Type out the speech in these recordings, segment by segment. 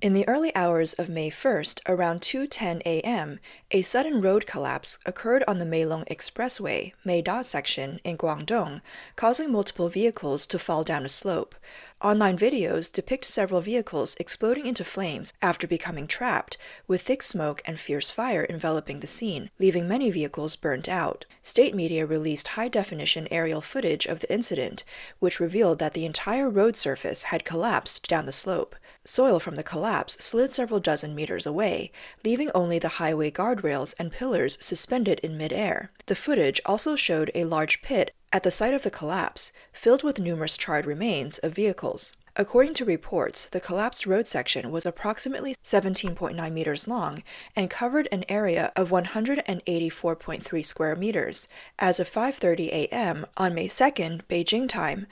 In the early hours of May 1st, around 2:10 a.m., a sudden road collapse occurred on the Meilong Expressway, Mei-Da section in Guangdong, causing multiple vehicles to fall down a slope. Online videos depict several vehicles exploding into flames after becoming trapped, with thick smoke and fierce fire enveloping the scene, leaving many vehicles burnt out. State media released high-definition aerial footage of the incident, which revealed that the entire road surface had collapsed down the slope. Soil from the collapse slid several dozen meters away, leaving only the highway guardrails and pillars suspended in midair. The footage also showed a large pit at the site of the collapse, filled with numerous charred remains of vehicles. According to reports, the collapsed road section was approximately 17.9 meters long and covered an area of 184.3 square meters. As of 5:30 a.m. on May 2nd, Beijing time,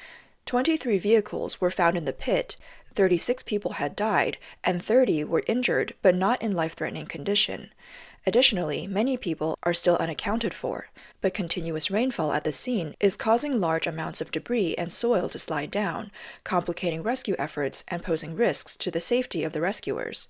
23 vehicles were found in the pit. 36 people had died, and 30 were injured but not in life-threatening condition. Additionally, many people are still unaccounted for, but continuous rainfall at the scene is causing large amounts of debris and soil to slide down, complicating rescue efforts and posing risks to the safety of the rescuers.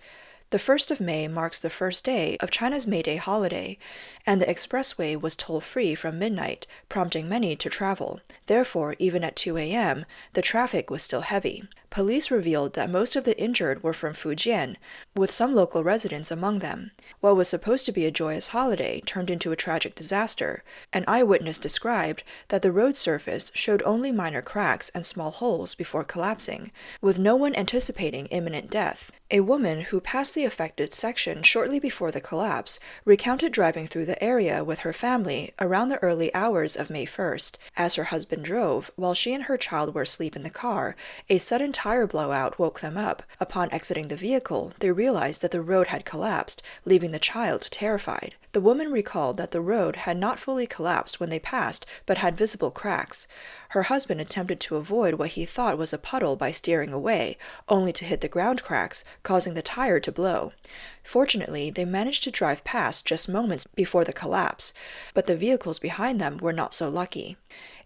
The 1st of May marks the first day of China's May Day holiday, and the expressway was toll-free from midnight, prompting many to travel. Therefore, even at 2 a.m., the traffic was still heavy. Police revealed that most of the injured were from Fujian, with some local residents among them. What was supposed to be a joyous holiday turned into a tragic disaster. An eyewitness described that the road surface showed only minor cracks and small holes before collapsing, with no one anticipating imminent death. A woman who passed the affected section shortly before the collapse recounted driving through the area with her family around the early hours of May 1st. As her husband drove, while she and her child were asleep in the car, a sudden tire blowout woke them up. Upon exiting the vehicle, they realized that the road had collapsed, leaving the child terrified. The woman recalled that the road had not fully collapsed when they passed, but had visible cracks. Her husband attempted to avoid what he thought was a puddle by steering away, only to hit the ground cracks, causing the tire to blow. Fortunately, they managed to drive past just moments before the collapse, but the vehicles behind them were not so lucky.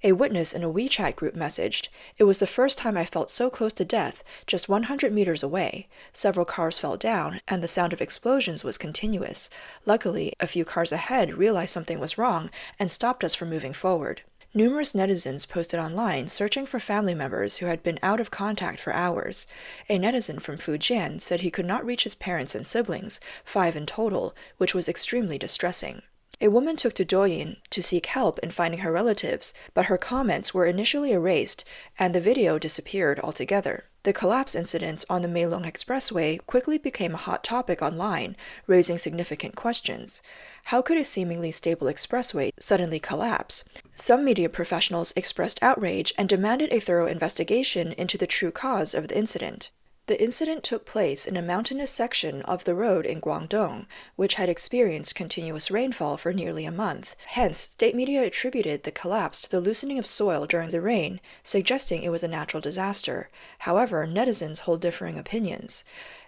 A witness in a WeChat group messaged, "It was the first time I felt so close to death, just 100 meters away. Several cars fell down, and the sound of explosions was continuous. Luckily, a few cars ahead realized something was wrong and stopped us from moving forward." Numerous netizens posted online searching for family members who had been out of contact for hours. A netizen from Fujian said he could not reach his parents and siblings, 5 in total, which was extremely distressing. A woman took to Douyin to seek help in finding her relatives, but her comments were initially erased and the video disappeared altogether. The collapse incidents on the Meilong Expressway quickly became a hot topic online, raising significant questions. How could a seemingly stable expressway suddenly collapse? Some media professionals expressed outrage and demanded a thorough investigation into the true cause of the incident. The incident took place in a mountainous section of the road in Guangdong, which had experienced continuous rainfall for nearly a month. Hence, state media attributed the collapse to the loosening of soil during the rain, suggesting it was a natural disaster. However, netizens hold differing opinions.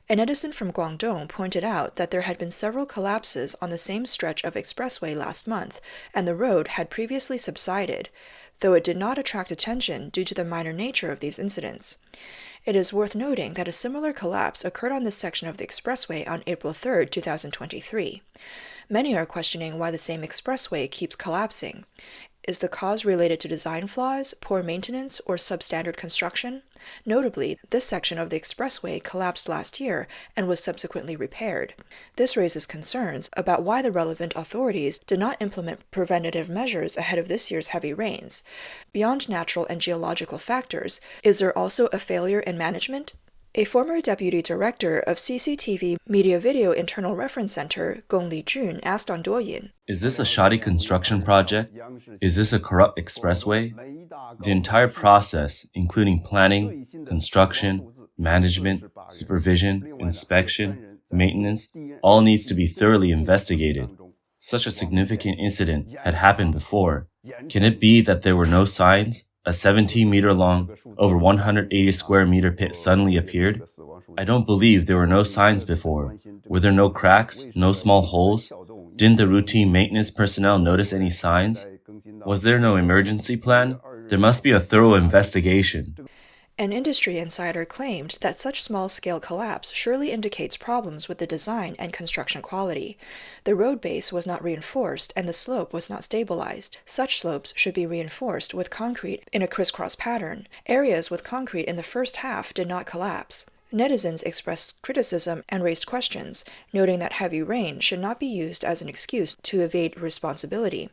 A netizen from Guangdong pointed out that there had been several collapses on the same stretch of expressway last month, and the road had previously subsided, though it did not attract attention due to the minor nature of these incidents. It is worth noting that a similar collapse occurred on this section of the expressway on April 3, 2023. Many are questioning why the same expressway keeps collapsing. Is the cause related to design flaws, poor maintenance, or substandard construction? Notably, this section of the expressway collapsed last year and was subsequently repaired. This raises concerns about why the relevant authorities did not implement preventative measures ahead of this year's heavy rains. Beyond natural and geological factors, is there also a failure in management? A former deputy director of CCTV Media Video Internal Reference Center, Gong Lijun, asked on Douyin, "Is this a shoddy construction project? Is this a corrupt expressway? The entire process, including planning, construction, management, supervision, inspection, maintenance, all needs to be thoroughly investigated. Such a significant incident had happened before. Can it be that there were no signs? A 17-meter-long, over 180 square meter pit suddenly appeared? I don't believe there were no signs before. Were there no cracks, no small holes? Didn't the routine maintenance personnel notice any signs? Was there no emergency plan? There must be a thorough investigation." An industry insider claimed that such small-scale collapse surely indicates problems with the design and construction quality. The road base was not reinforced and the slope was not stabilized. Such slopes should be reinforced with concrete in a crisscross pattern. Areas with concrete in the first half did not collapse. Netizens expressed criticism and raised questions, noting that heavy rain should not be used as an excuse to evade responsibility.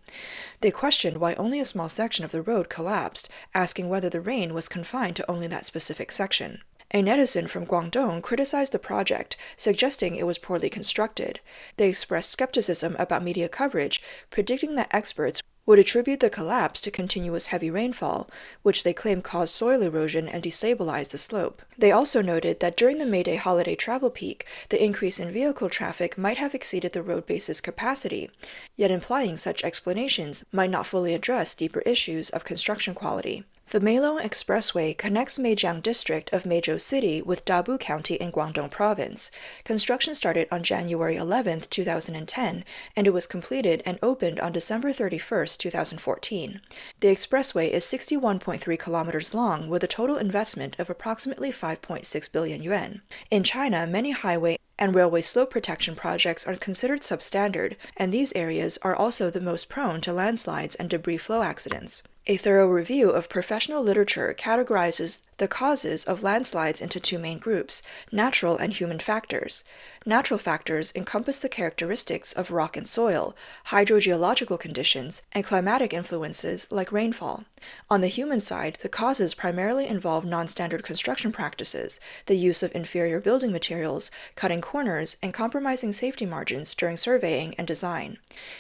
They questioned why only a small section of the road collapsed, asking whether the rain was confined to only that specific section. A netizen from Guangdong criticized the project, suggesting it was poorly constructed. They expressed skepticism about media coverage, predicting that experts would attribute the collapse to continuous heavy rainfall, which they claim caused soil erosion and destabilized the slope. They also noted that during the May-Day holiday travel peak, the increase in vehicle traffic might have exceeded the road base's capacity, yet implying such explanations might not fully address deeper issues of construction quality. The Meilong Expressway connects Meijiang district of Meizhou City with Dabu County in Guangdong Province. Construction started on January 11, 2010, and it was completed and opened on December 31, 2014. The expressway is 61.3 kilometers long with a total investment of approximately 5.6 billion yuan. In China, many highway and railway slope protection projects are considered substandard, and these areas are also the most prone to landslides and debris flow accidents. A thorough review of professional literature categorizes the causes of landslides into two main groups: natural and human factors. Natural factors encompass the characteristics of rock and soil, hydrogeological conditions, and climatic influences like rainfall. On the human side, the causes primarily involve non-standard construction practices, the use of inferior building materials, cutting corners, and compromising safety margins during surveying and design.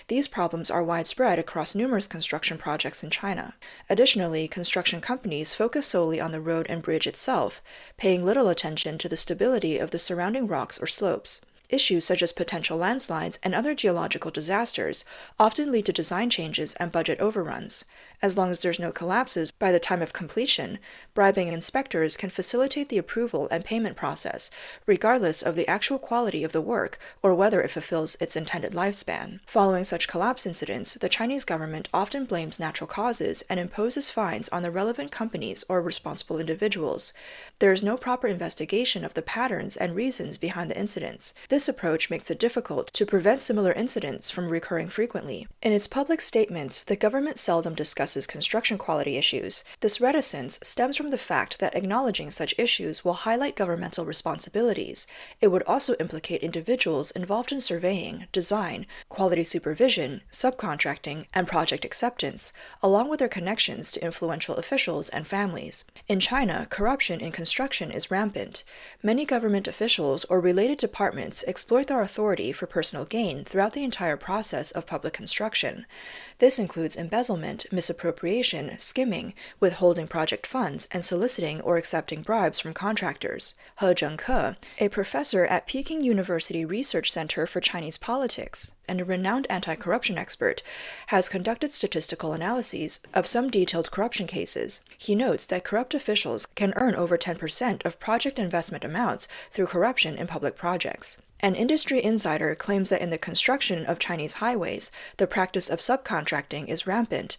These problems are widespread across numerous construction projects in China. Additionally, construction companies focus solely on the road and bridge itself, paying little attention to the stability of the surrounding rocks or slopes. Issues such as potential landslides and other geological disasters often lead to design changes and budget overruns. As long as there's no collapses by the time of completion, bribing inspectors can facilitate the approval and payment process, regardless of the actual quality of the work or whether it fulfills its intended lifespan. Following such collapse incidents, the Chinese government often blames natural causes and imposes fines on the relevant companies or responsible individuals. There is no proper investigation of the patterns and reasons behind the incidents. This approach makes it difficult to prevent similar incidents from recurring frequently. In its public statements, the government seldom discusses construction quality issues. This reticence stems from the fact that acknowledging such issues will highlight governmental responsibilities. It would also implicate individuals involved in surveying, design, quality supervision, subcontracting, and project acceptance, along with their connections to influential officials and families. In China, corruption in construction is rampant. Many government officials or related departments exploit their authority for personal gain throughout the entire process of public construction. This includes embezzlement, misappropriation, skimming, withholding project funds, and soliciting or accepting bribes from contractors. He Zhengke, a professor at Peking University Research Center for Chinese Politics and a renowned anti-corruption expert, has conducted statistical analyses of some detailed corruption cases. He notes that corrupt officials can earn over 10% of project investment amounts through corruption in public projects. An industry insider claims that in the construction of Chinese highways, the practice of subcontracting is rampant,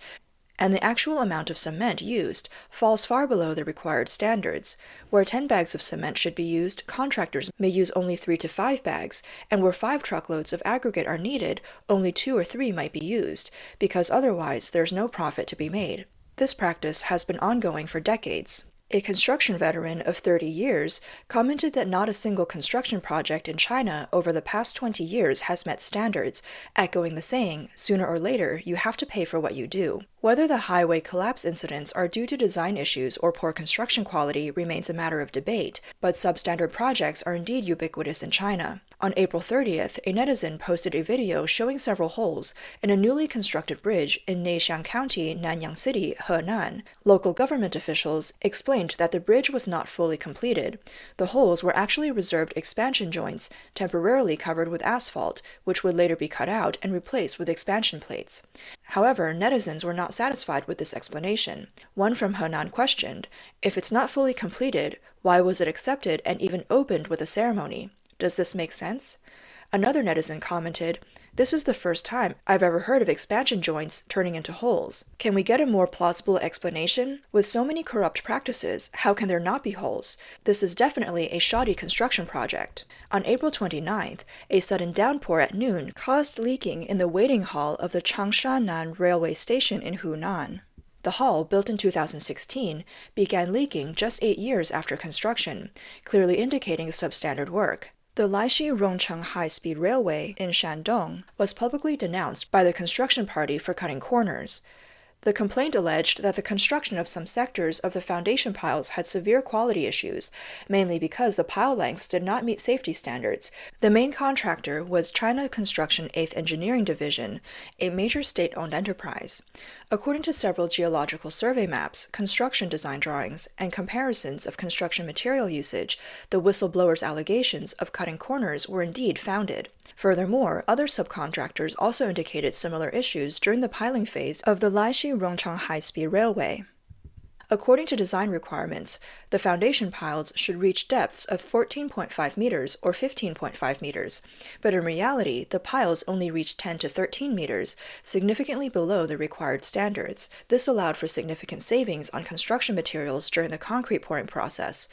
and the actual amount of cement used falls far below the required standards. Where 10 bags of cement should be used, contractors may use only 3 to 5 bags, and where 5 truckloads of aggregate are needed, only 2 or 3 might be used, because otherwise there's no profit to be made. This practice has been ongoing for decades. A construction veteran of 30 years commented that not a single construction project in China over the past 20 years has met standards, echoing the saying, "Sooner or later, you have to pay for what you do." Whether the highway collapse incidents are due to design issues or poor construction quality remains a matter of debate, but substandard projects are indeed ubiquitous in China. On April 30th, a netizen posted a video showing several holes in a newly constructed bridge in Neixiang County, Nanyang City, Henan. Local government officials explained that the bridge was not fully completed. The holes were actually reserved expansion joints, temporarily covered with asphalt, which would later be cut out and replaced with expansion plates. However, netizens were not satisfied with this explanation. One from Henan questioned, "If it's not fully completed, why was it accepted and even opened with a ceremony? Does this make sense?" Another netizen commented, This is the first time I've ever heard of expansion joints turning into holes. Can we get a more plausible explanation? With so many corrupt practices, how can there not be holes? This is definitely a shoddy construction project. On April 29th, a sudden downpour at noon caused leaking in the waiting hall of the Changsha-Nan railway station in Hunan. The hall, built in 2016, began leaking just 8 years after construction, clearly indicating substandard work. The Laishi-Rongcheng high-speed railway in Shandong was publicly denounced by the construction party for cutting corners. The complaint alleged that the construction of some sectors of the foundation piles had severe quality issues, mainly because the pile lengths did not meet safety standards. The main contractor was China Construction 8th Engineering Division, a major state-owned enterprise. According to several geological survey maps, construction design drawings, and comparisons of construction material usage, the whistleblower's allegations of cutting corners were indeed founded. Furthermore, other subcontractors also indicated similar issues during the piling phase of the Laishi-Rongcheng high-speed railway. According to design requirements, the foundation piles should reach depths of 14.5 meters or 15.5 meters, but in reality, the piles only reached 10 to 13 meters, significantly below the required standards. This allowed for significant savings on construction materials during the concrete pouring process.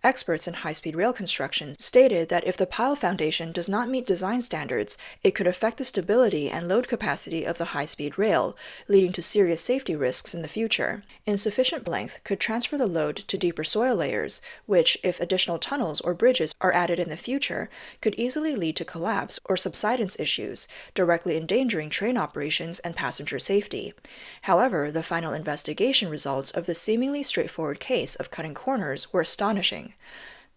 Experts in high-speed rail construction stated that if the pile foundation does not meet design standards, it could affect the stability and load capacity of the high-speed rail, leading to serious safety risks in the future. Insufficient length could transfer the load to deeper soil layers, which, if additional tunnels or bridges are added in the future, could easily lead to collapse or subsidence issues, directly endangering train operations and passenger safety. However, the final investigation results of the seemingly straightforward case of cutting corners were astonishing.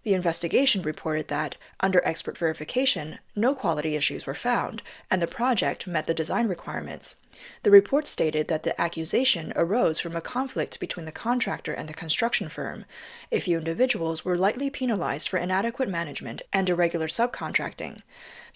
The investigation reported that, under expert verification, no quality issues were found, and the project met the design requirements. The report stated that the accusation arose from a conflict between the contractor and the construction firm. A few individuals were lightly penalized for inadequate management and irregular subcontracting.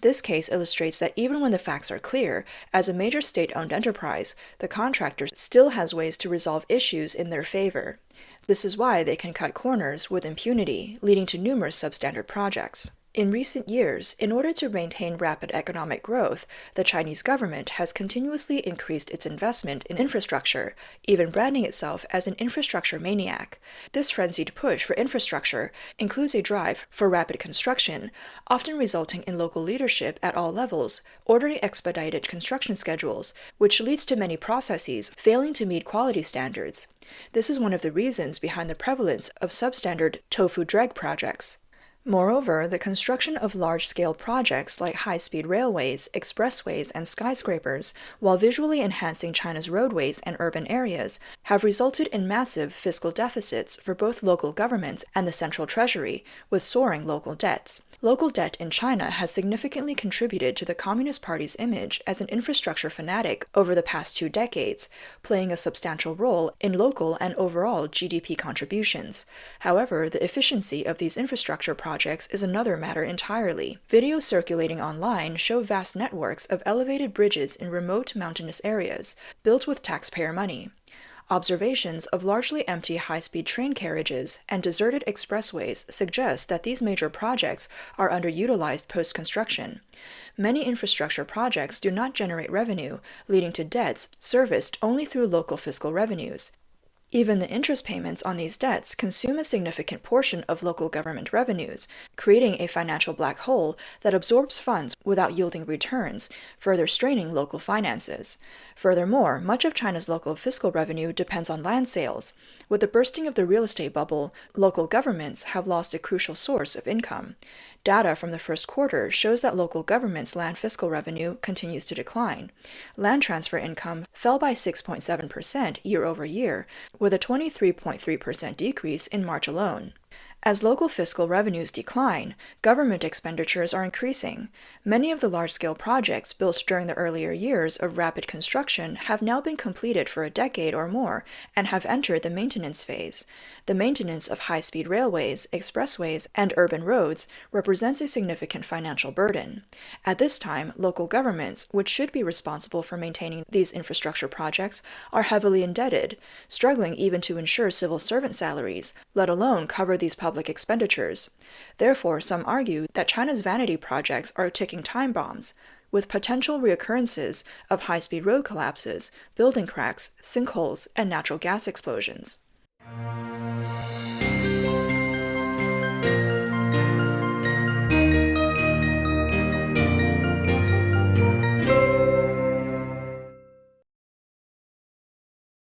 This case illustrates that even when the facts are clear, as a major state-owned enterprise, the contractor still has ways to resolve issues in their favor. This is why they can cut corners with impunity, leading to numerous substandard projects. In recent years, in order to maintain rapid economic growth, the Chinese government has continuously increased its investment in infrastructure, even branding itself as an infrastructure maniac. This frenzied push for infrastructure includes a drive for rapid construction, often resulting in local leadership at all levels ordering expedited construction schedules, which leads to many processes failing to meet quality standards. This is one of the reasons behind the prevalence of substandard Tofu-Dreg projects. Moreover, the construction of large-scale projects like high-speed railways, expressways, and skyscrapers, while visually enhancing China's roadways and urban areas, have resulted in massive fiscal deficits for both local governments and the central treasury, with soaring local debts. Local debt in China has significantly contributed to the Communist Party's image as an infrastructure fanatic over the past 2 decades, playing a substantial role in local and overall GDP contributions. However, the efficiency of these infrastructure projects is another matter entirely. Videos circulating online show vast networks of elevated bridges in remote mountainous areas, built with taxpayer money. Observations of largely empty high-speed train carriages and deserted expressways suggest that these major projects are underutilized post-construction. Many infrastructure projects do not generate revenue, leading to debts serviced only through local fiscal revenues. Even the interest payments on these debts consume a significant portion of local government revenues, creating a financial black hole that absorbs funds without yielding returns, further straining local finances. Furthermore, much of China's local fiscal revenue depends on land sales. With the bursting of the real estate bubble, local governments have lost a crucial source of income. Data from the first quarter shows that local governments' land fiscal revenue continues to decline. Land transfer income fell by 6.7% year-over-year, with a 23.3% decrease in March alone. As local fiscal revenues decline, government expenditures are increasing. Many of the large-scale projects built during the earlier years of rapid construction have now been completed for a decade or more and have entered the maintenance phase. The maintenance of high-speed railways, expressways, and urban roads represents a significant financial burden. At this time, local governments, which should be responsible for maintaining these infrastructure projects, are heavily indebted, struggling even to ensure civil servant salaries, let alone cover these public expenditures. Therefore, some argue that China's vanity projects are ticking time bombs. with potential reoccurrences of high-speed road collapses, building cracks, sinkholes, and natural gas explosions.